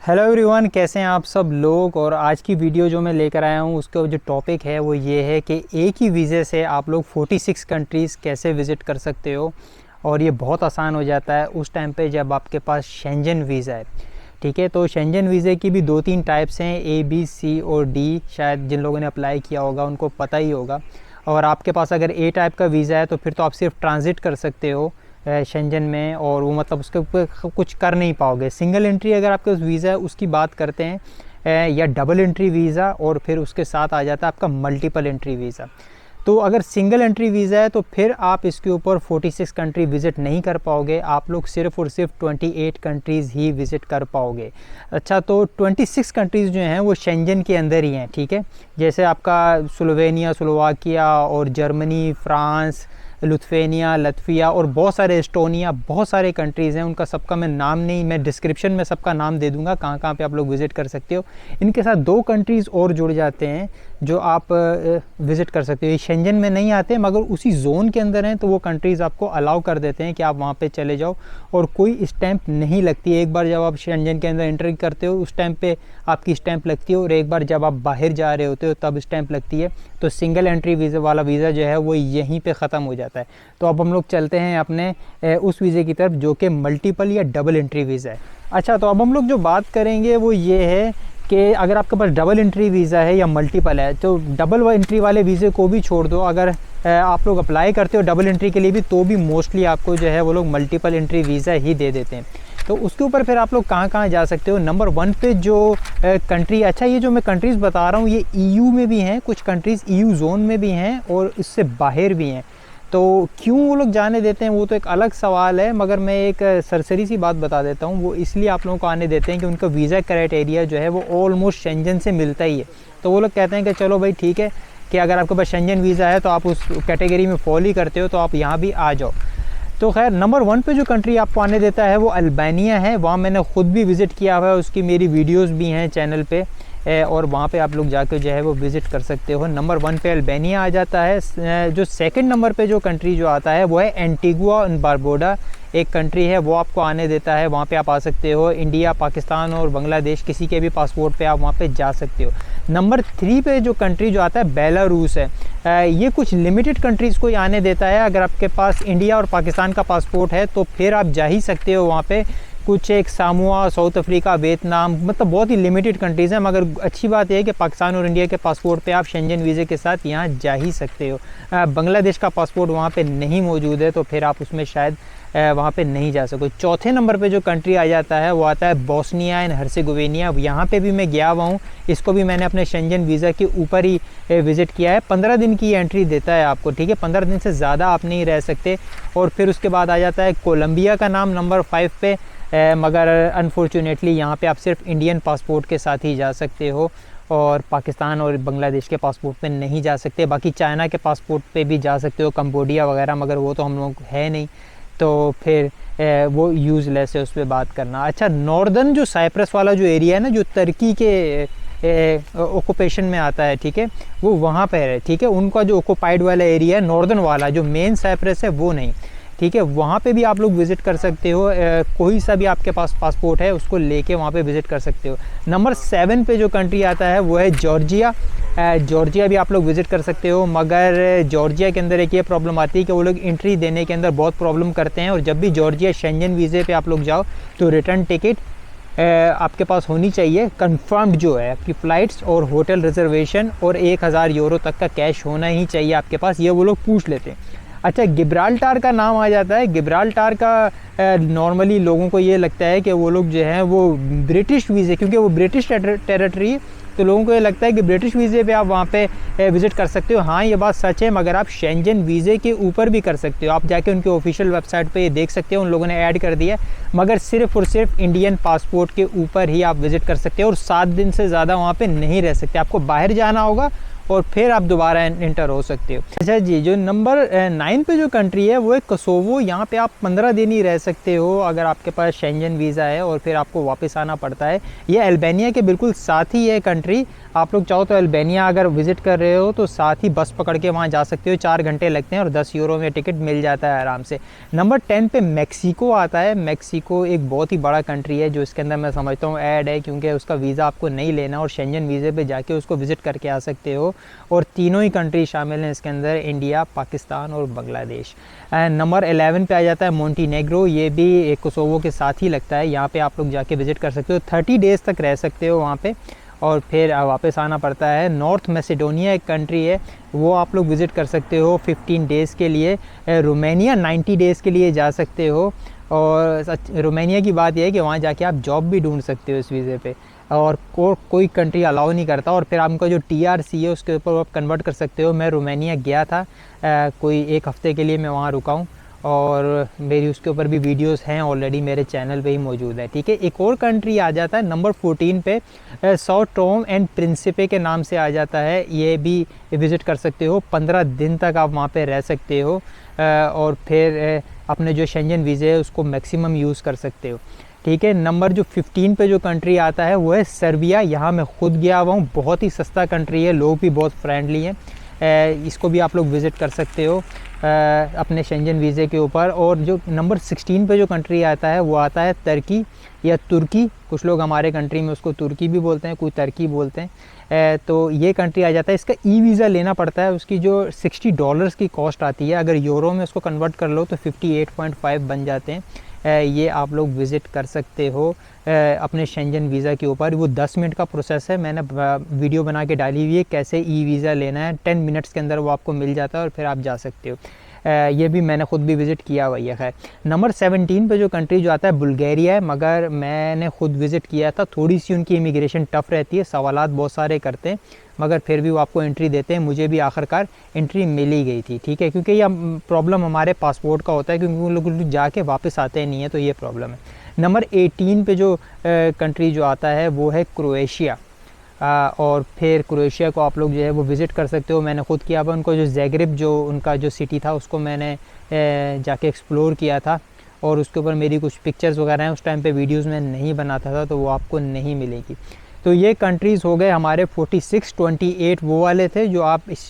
Hello everyone, कैसे हैं आप सब लोग। और आज की वीडियो जो मैं लेकर आया हूँ उसका जो टॉपिक है वो ये है कि एक ही वीज़े से आप लोग 46 कंट्रीज़ कैसे विज़िट कर सकते हो। और ये बहुत आसान हो जाता है उस टाइम पे जब आपके पास शेंजन वीज़ा है। ठीक है, तो शेंजन वीज़े की भी 2-3 टाइप्स हैं, ए बी सी और डी। शायद जिन लोगों ने अप्लाई किया होगा उनको पता ही होगा। और आपके पास अगर ए टाइप का वीज़ा है तो फिर तो आप सिर्फ ट्रांजिट कर सकते हो शेंजन में, और वो मतलब उसके ऊपर कुछ कर नहीं पाओगे। सिंगल एंट्री अगर आपके पास वीज़ा है उसकी बात करते हैं, या डबल एंट्री वीज़ा, और फिर उसके साथ आ जाता है आपका मल्टीपल एंट्री वीज़ा। तो अगर सिंगल एंट्री वीज़ा है तो फिर आप इसके ऊपर 46 कंट्री विज़िट नहीं कर पाओगे, आप लोग सिर्फ और सिर्फ 28 कंट्रीज़ ही विज़िट कर पाओगे। अच्छा, तो 26 कंट्रीज़ जो हैं वो शेंजन के अंदर ही हैं। ठीक है, जैसे आपका स्लोवेनिया, स्लोवाकिया और जर्मनी, फ्रांस, लुत्फेनिया, लत्विया और बहुत सारे, एस्टोनिया, बहुत सारे कंट्रीज़ हैं। उनका सबका मैं नाम नहीं, मैं डिस्क्रिप्शन में सबका नाम दे दूंगा कहाँ कहाँ पे आप लोग विज़िट कर सकते हो। इनके साथ 2 कंट्रीज़ और जुड़ जाते हैं जो आप विज़िट कर सकते हो। ये शेंजन में नहीं आते मगर उसी जोन के अंदर हैं, तो वो कंट्रीज़ आपको अलाउ कर देते हैं कि आप वहाँ पे चले जाओ और कोई स्टैंप नहीं लगती है। एक बार जब आप शेंजन के अंदर एंट्री करते हो उस टाइम पे आपकी स्टैंप लगती है, और एक बार जब आप बाहर जा रहे होते हो तब स्टैंप लगती है। तो सिंगल एंट्री वीज़ा वाला वीज़ा जो है वो यहीं पे ख़त्म हो जाता है। तो अब हम लोग चलते हैं अपने उस वीज़े की तरफ जो कि मल्टीपल या डबल एंट्री वीज़ा है। अच्छा, तो अब हम लोग जो बात करेंगे वो ये है कि अगर आपके पास डबल एंट्री वीज़ा है या मल्टीपल है, तो डबल एंट्री वाले वीज़े को भी छोड़ दो। अगर आप लोग अप्लाई करते हो डबल एंट्री के लिए भी, तो भी मोस्टली आपको जो है वो लोग मल्टीपल एंट्री वीज़ा ही दे देते हैं। तो उसके ऊपर फिर आप लोग कहाँ कहाँ जा सकते हो। नंबर 1 पे जो कंट्री, अच्छा ये जो मैं कंट्रीज़ बता रहा हूँ ये EU में भी हैं, कुछ कंट्रीज़ EU जोन में भी हैं और इससे बाहर भी हैं। तो क्यों वो लोग जाने देते हैं वो तो एक अलग सवाल है, मगर मैं एक सरसरी सी बात बता देता हूँ। वो इसलिए आप लोगों को आने देते हैं कि उनका वीज़ा क्राइटेरिया जो है वो ऑलमोस्ट शेंजन से मिलता ही है। तो वो लोग कहते हैं कि चलो भाई ठीक है कि अगर आपके पास शेंजन वीज़ा है तो आप उस कैटेगरी में फॉल ही करते हो, तो आप यहाँ भी आ जाओ। तो खैर, नंबर 1 पे जो कंट्री आपको आने देता है वो अल्बानिया है। वहाँ मैंने ख़ुद भी विज़िट किया हुआ है, उसकी मेरी वीडियोस भी हैं चैनल पे, और वहाँ पे आप लोग जाके जो है वो विज़िट कर सकते हो। नंबर 1 पे अल्बानिया आ जाता है। जो सेकंड नंबर पे जो कंट्री जो आता है वो है एंटीगुआ एंड बारबुडा, एक कंट्री है, वो आपको आने देता है। वहाँ पे आप आ सकते हो। इंडिया, पाकिस्तान और बांग्लादेश किसी के भी पासपोर्ट पे आप वहाँ पे जा सकते हो। नंबर 3 पे जो कंट्री जो आता है बेलारूस है। ये कुछ लिमिटेड कंट्रीज़ को ही आने देता है। अगर आपके पास इंडिया और पाकिस्तान का पासपोर्ट है तो फिर आप जा ही सकते हो वहाँ पे। कुछ एक सामोआ, साउथ अफ्रीका, वियतनाम, मतलब बहुत ही लिमिटेड कंट्रीज़ हैं। मगर अच्छी बात यह है कि पाकिस्तान और इंडिया के पासपोर्ट पे आप शेंजन वीज़े के साथ यहाँ जा ही सकते हो। बांग्लादेश का पासपोर्ट वहाँ पे नहीं मौजूद है तो फिर आप उसमें शायद वहाँ पे नहीं जा सको। चौथे नंबर पे जो कंट्री आ जाता है वो आता है बोस्निया एंड हर्जेगोविना। यहाँ पे भी मैं गया हुआ हूँ, इसको भी मैंने अपने शेंजन वीज़ा के ऊपर ही विज़िट किया है। 15 दिन की एंट्री देता है आपको। ठीक है, 15 दिन से ज़्यादा आप नहीं रह सकते। और फिर उसके बाद आ जाता है कोलंबिया का नाम नंबर 5 पे, मगर अनफॉर्चुनेटली यहाँ पे आप सिर्फ इंडियन पासपोर्ट के साथ ही जा सकते हो और पाकिस्तान और बांग्लादेश के पासपोर्ट पे नहीं जा सकते। बाकी चाइना के पासपोर्ट पे भी जा सकते हो, कंबोडिया वगैरह, मगर वो तो हम लोग है नहीं, तो फिर वो यूज़लेस है उस पर बात करना। अच्छा, नॉर्दर्न जो साइप्रस वाला जो एरिया है ना, जो तुर्की के ऑक्यूपेशन में आता है, ठीक है, वो वहाँ पर है। ठीक है, उनका जो ऑक्यूपाइड वाला एरिया है नॉर्दर्न वाला, जो मेन साइप्रस है वो नहीं। ठीक है, वहाँ पे भी आप लोग विज़िट कर सकते हो। कोई सा भी आपके पास पासपोर्ट है उसको लेके वहाँ पे विज़िट कर सकते हो। नंबर 7 पे जो कंट्री आता है वो है जॉर्जिया। जॉर्जिया भी आप लोग विज़िट कर सकते हो, मगर जॉर्जिया के अंदर एक ये प्रॉब्लम आती है कि वो लोग एंट्री देने के अंदर बहुत प्रॉब्लम करते हैं। और जब भी जॉर्जिया शेंजन वीज़े पे आप लोग जाओ तो रिटर्न टिकट आपके पास होनी चाहिए, कंफर्म्ड जो है आपकी फ़्लाइट्स और होटल रिजर्वेशन, और 1000 यूरो तक का कैश होना ही चाहिए आपके पास, ये वो लोग पूछ लेते हैं। अच्छा, गिब्राल्टार का नाम आ जाता है। गिब्राल्टार का नॉर्मली लोगों को ये लगता है कि वो लोग जो हैं वो ब्रिटिश वीज़े, क्योंकि वो ब्रिटिश टेरिटरी, तो लोगों को ये लगता है कि ब्रिटिश वीज़े पे आप वहाँ पे विज़िट कर सकते हो। हाँ, ये बात सच है, मगर आप शेंजन वीज़े के ऊपर भी कर सकते हो। आप जाके उनके ऑफिशियल वेबसाइट पे ये देख सकते हो, उन लोगों ने ऐड कर दिया है। मगर सिर्फ़ और सिर्फ इंडियन पासपोर्ट के ऊपर ही आप विज़िट कर सकते हो और 7 दिन से ज़्यादा वहाँ पे नहीं रह सकते। आपको बाहर जाना होगा और फिर आप दोबारा इंटर हो सकते हो। अच्छा जी, जो नंबर 9 पे जो कंट्री है वो है कोसोवो। यहाँ पे आप 15 दिन ही रह सकते हो अगर आपके पास शेंजन वीज़ा है, और फिर आपको वापस आना पड़ता है। ये अल्बानिया के बिल्कुल साथ ही है कंट्री। आप लोग चाहो तो अल्बानिया अगर विज़िट कर रहे हो तो साथ ही बस पकड़ के वहाँ जा सकते हो, 4 घंटे लगते हैं और 10 यूरो में टिकट मिल जाता है आराम से। नंबर 10 पे मैक्सिको आता है। मैक्सिको एक बहुत ही बड़ा कंट्री है जो इसके अंदर मैं समझता हूँ ऐड है, क्योंकि उसका वीज़ा आपको नहीं लेना और शेंजन वीज़े पे जाके उसको विज़िट करके आ सकते हो। और तीनों ही कंट्री शामिल हैं इसके अंदर, इंडिया, पाकिस्तान और बांग्लादेश। नंबर 11 पे आ जाता है मोंटीनेग्रो। ये भी कोसोवो के साथ ही लगता है। यहाँ पे आप लोग जाके विज़िट कर सकते हो, 30 डेज़ तक रह सकते हो वहाँ पे और फिर वापस आना पड़ता है। नॉर्थ मैसेडोनिया एक कंट्री है, वो आप लोग विज़िट कर सकते हो 15 डेज़ के लिए। रोमानिया 90 डेज़ के लिए जा सकते हो। और रोमानिया की बात यह है कि वहाँ जाके आप जॉब भी ढूंढ सकते हो इस वीज़े पे, और कोई कंट्री अलाउ नहीं करता। और फिर आपका जो TRC है उसके ऊपर आप कन्वर्ट कर सकते हो। मैं रोमानिया गया था, कोई 1 हफ़्ते के लिए मैं वहाँ रुका हूँ, और मेरी उसके ऊपर भी वीडियोस हैं ऑलरेडी, मेरे चैनल पे ही मौजूद है। ठीक है, एक और कंट्री आ जाता है नंबर 14 पे, सौ टोम एंड प्रिंसिपे के नाम से आ जाता है। ये भी विज़िट कर सकते हो, 15 दिन तक आप वहाँ पे रह सकते हो, और फिर अपने जो शेंजन वीज़े है उसको मैक्सिमम यूज़ कर सकते हो। ठीक है, नंबर जो 15 पे जो कंट्री आता है वो है सर्बिया। यहाँ मैं खुद गया हुआ हूँ, बहुत ही सस्ता कंट्री है, लोग भी बहुत फ्रेंडली हैं। इसको भी आप लोग विज़िट कर सकते हो अपने शेंजन वीज़े के ऊपर। और जो नंबर 16 पे जो कंट्री आता है वो आता है तुर्की या तुर्की, कुछ लोग हमारे कंट्री में उसको तुर्की भी बोलते हैं, कोई तुर्की बोलते हैं। तो ये कंट्री आ जाता है। इसका वीज़ा लेना पड़ता है, उसकी जो $60 की कॉस्ट आती है, अगर यूरो में उसको कन्वर्ट कर लो तो 58.5 बन जाते हैं। ये आप लोग विज़िट कर सकते हो अपने शेंजन वीज़ा के ऊपर। वो 10 मिनट का प्रोसेस है, मैंने वीडियो बना के डाली हुई है कैसे वीज़ा लेना है। 10 मिनट्स के अंदर वो आपको मिल जाता है और फिर आप जा सकते हो। ये भी मैंने ख़ुद भी विज़िट किया हुआ है। खैर, नंबर 17 पे जो कंट्री जो आता है बुल्गारिया है, मगर मैंने ख़ुद विज़िट किया था। थोड़ी सी उनकी इमिग्रेशन टफ़ रहती है, सवालात बहुत सारे करते हैं, मगर फिर भी वो आपको एंट्री देते हैं। मुझे भी आखिरकार एंट्री मिल ही गई थी। ठीक है, क्योंकि ये प्रॉब्लम हमारे पासपोर्ट का होता है, क्योंकि वो लोग जाके वापस आते नहीं है, तो ये प्रॉब्लम है। नंबर 18 पे जो कंट्री जो आता है वो है क्रोएशिया। और फिर क्रोएशिया को आप लोग जो है वो विज़िट कर सकते हो। मैंने ख़ुद किया हुआ, उनको जो ज़ैग्रेब जो उनका जो सिटी था उसको मैंने जाके एक्सप्लोर किया था, और उसके ऊपर मेरी कुछ पिक्चर्स वगैरह हैं। उस टाइम पे वीडियोस में नहीं बनाता था, तो वो आपको नहीं मिलेगी। तो ये कंट्रीज़ हो गए हमारे 46, 28 वो वाले थे जो आप इस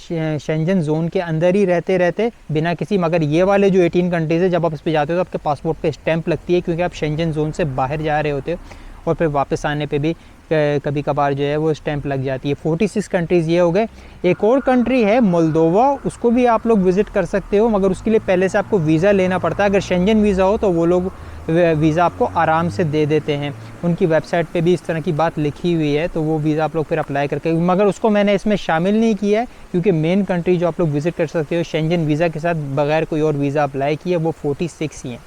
शेंजन जोन के अंदर ही रहते बिना किसी, मगर ये वाले जो 18 कंट्रीज़ है, जब आप इस पे जाते हो तो आपके पासपोर्ट पे स्टैंप लगती है, क्योंकि आप शेंजन जोन से बाहर जा रहे होते हो, और फिर वापस आने पे भी कभी कभार जो है वो स्टैंप लग जाती है। 46 कंट्रीज़ ये हो गए। एक और कंट्री है मोल्दोवा, उसको भी आप लोग विज़िट कर सकते हो, मगर उसके लिए पहले से आपको वीज़ा लेना पड़ता है। अगर शेंजन वीज़ा हो तो वो लोग वीज़ा आपको आराम से दे देते हैं। उनकी वेबसाइट पे भी इस तरह की बात लिखी हुई है, तो वो वीज़ा आप लोग फिर अप्लाई करके, मगर उसको मैंने इसमें शामिल नहीं किया है, क्योंकि मेन कंट्री जो आप लोग विज़िट कर सकते हो शेंजन वीज़ा के साथ बगैर कोई और वीज़ा अप्लाई किया, वो 46 ही हैं।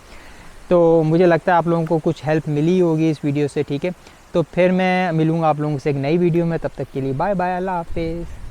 तो मुझे लगता है आप लोगों को कुछ हेल्प मिली होगी इस वीडियो से। ठीक है, तो फिर मैं मिलूँगा आप लोगों से एक नई वीडियो में, तब तक के लिए बाय बाय, अल्लाह हाफिज़।